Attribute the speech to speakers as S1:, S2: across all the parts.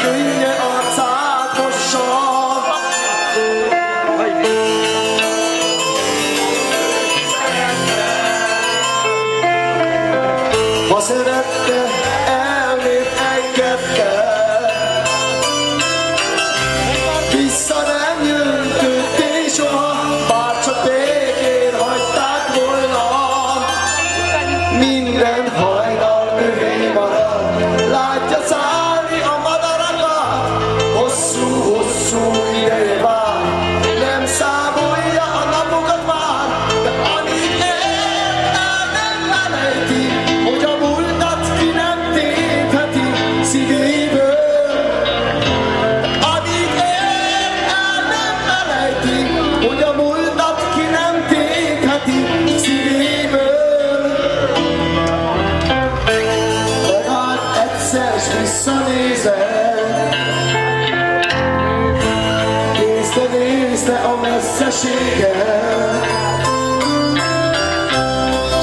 S1: könnye arcát mossa. Ha szerette, elmét engedte, vissza nem jöntöttél soha, bár csak békén hagyták volna. Minden hajnal övé marad, látja szállni a madarakat, hosszú-hosszú ideje vár, nem számolja a napokat már, de amíg él, el nem felejti, hogy a múltat ki nem tépheti szívéből. Amíg él, el nem felejti, hogy a múltat ki nem tépheti szívéből. Legalább egyszer s visszanézel, nézte a messzeséget,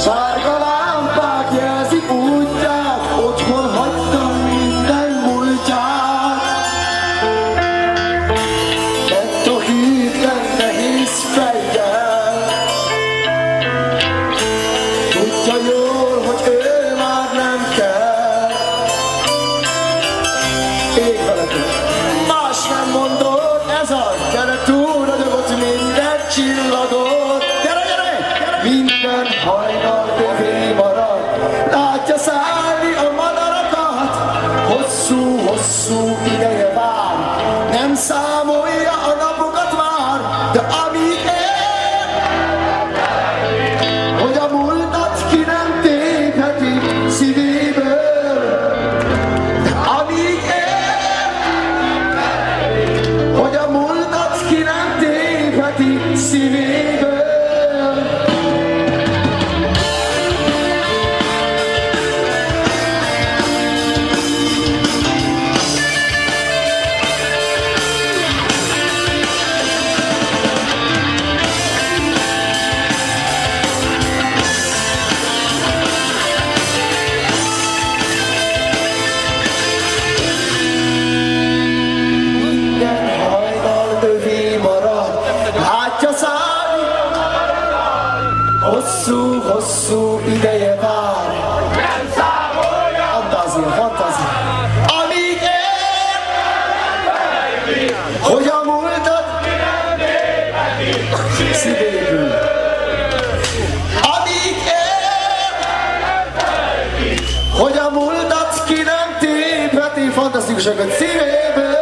S1: sárga lámpák jelzik útját, otthon hagyta minden múltját. Lett a hűtlen nehéz fejjel, tudja jól, hogy ő már nem kell. Ég veletek! Más nem mondod, ez a keretúr ragyogott minden csillagot. Gyere, gyere! Minden hajnal övé marad, látja szállni a madarakat, hosszú-hosszú ideje vár, nem számolja a napokat már, de amíg él, hogy a múltat ki nem tépheti szívéből. De amíg él, hogy a múltat ki nem tépheti szívéből. Minden hajnal övé marad, látja szállni, hosszú-hosszú ideje vár, nem számolja. Fantázia, fantázia. Amíg él, hogy a múltat szívéből. Amíg él, hogy a múltat ki nem tépheti, fantasztikusokat szívéből.